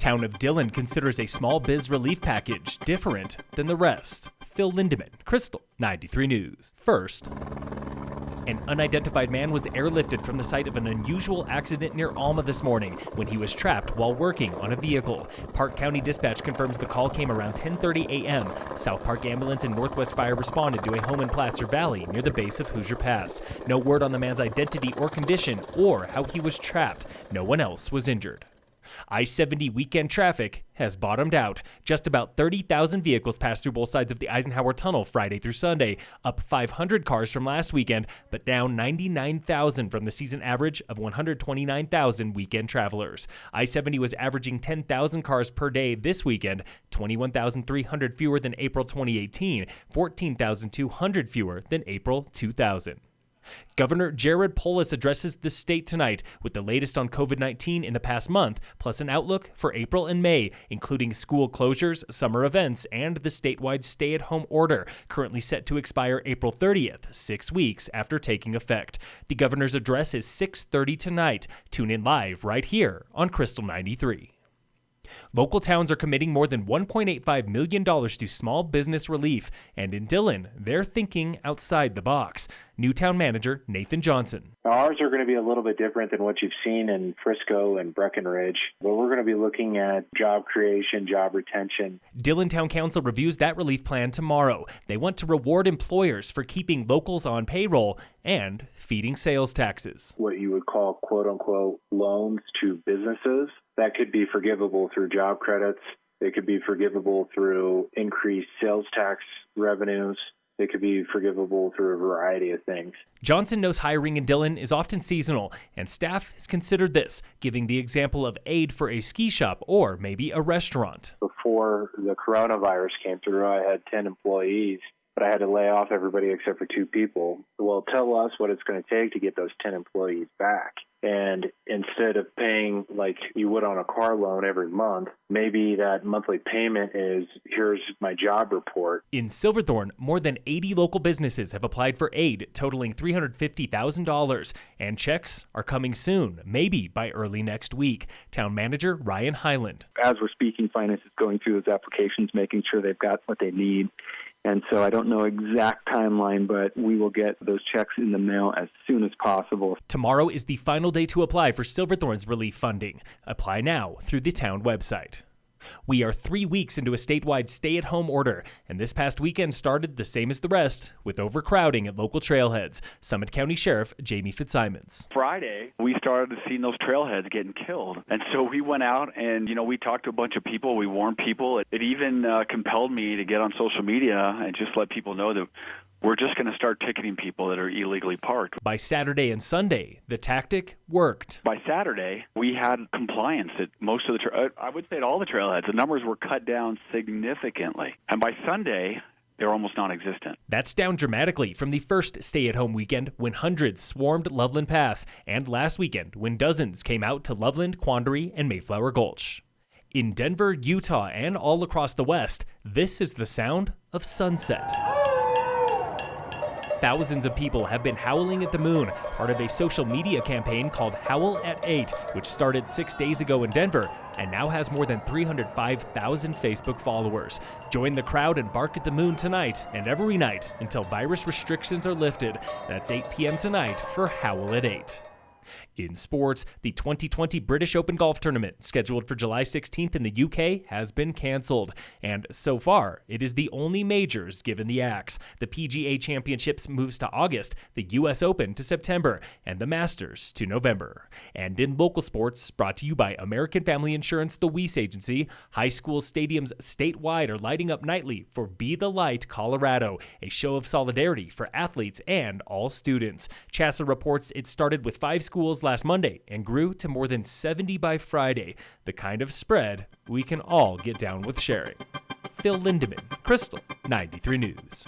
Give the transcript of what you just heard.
Town of Dillon considers a small biz relief package different than the rest. Phil Lindeman, Krystal, 93 News. First, an unidentified man was airlifted from the site of an unusual accident near Alma this morning when he was trapped while working on a vehicle. Park County Dispatch confirms the call came around 10:30 a.m. South Park Ambulance and Northwest Fire responded to a home in Placer Valley near the base of Hoosier Pass. No word on the man's identity or condition or how he was trapped. No one else was injured. I-70 weekend traffic has bottomed out. Just about 30,000 vehicles passed through both sides of the Eisenhower Tunnel Friday through Sunday, up 500 cars from last weekend, but down 99,000 from the season average of 129,000 weekend travelers. I-70 was averaging 10,000 cars per day this weekend, 21,300 fewer than April 2018, 14,200 fewer than April 2000. Governor Jared Polis addresses the state tonight with the latest on COVID-19 in the past month, plus an outlook for April and May, including school closures, summer events, and the statewide stay-at-home order, currently set to expire April 30th, 6 weeks after taking effect. The governor's address is 6:30 tonight. Tune in live right here on Krystal 93. Local towns are committing more than $1.85 million to small business relief, and in Dillon, they're thinking outside the box. New town manager Nathan Johnson. Ours are going to be a little bit different than what you've seen in Frisco and Breckenridge, but we're going to be looking at job creation, job retention. Dillon Town Council reviews that relief plan tomorrow. They want to reward employers for keeping locals on payroll and feeding sales taxes. What you would call quote-unquote loans to businesses. That could be forgivable through job credits. It could be forgivable through increased sales tax revenues. It could be forgivable through a variety of things. Johnson knows hiring in Dillon is often seasonal, and staff has considered this, giving the example of aid for a ski shop or maybe a restaurant. Before the coronavirus came through, I had 10 employees, but I had to lay off everybody except for 2 people. Well, tell us what it's going to take to get those 10 employees back. And instead of paying like you would on a car loan every month, maybe that monthly payment is, here's my job report. In Silverthorne, more than 80 local businesses have applied for aid, totaling $350,000. And checks are coming soon, maybe by early next week. Town manager Ryan Highland. As we're speaking, finance is going through those applications, making sure they've got what they need. And so I don't know exact timeline, but we will get those checks in the mail as soon as possible. Tomorrow is the final day to apply for Silverthorne's relief funding. Apply now through the town website. We are 3 weeks into a statewide stay-at-home order, and this past weekend started the same as the rest, with overcrowding at local trailheads. Summit County Sheriff Jamie Fitzsimons. Friday, we started seeing those trailheads getting killed. And so we went out and, we talked to a bunch of people. We warned people. It even compelled me to get on social media and just let people know that we're just going to start ticketing people that are illegally parked. By Saturday and Sunday, the tactic worked. By Saturday, we had compliance at most of I would say at all the trailheads. The numbers were cut down significantly. And by Sunday, they're almost non-existent. That's down dramatically from the first stay-at-home weekend when hundreds swarmed Loveland Pass, and last weekend when dozens came out to Loveland, Quandary, and Mayflower Gulch. In Denver, Utah, and all across the West, this is the sound of sunset. Thousands of people have been howling at the moon, part of a social media campaign called Howl at 8, which started 6 days ago in Denver and now has more than 305,000 Facebook followers. Join the crowd and bark at the moon tonight and every night until virus restrictions are lifted. That's 8 p.m. tonight for Howl at 8. In sports, the 2020 British Open Golf Tournament, scheduled for July 16th in the UK, has been cancelled. And so far, it is the only majors given the axe. The PGA Championships moves to August, the US Open to September, and the Masters to November. And in local sports, brought to you by American Family Insurance, the Weiss Agency, high school stadiums statewide are lighting up nightly for Be the Light Colorado, a show of solidarity for athletes and all students. CHSAA reports it started with 5 schools last Monday and grew to more than 70 by Friday, the kind of spread we can all get down with sharing. Phil Lindeman, Krystal, 93 News.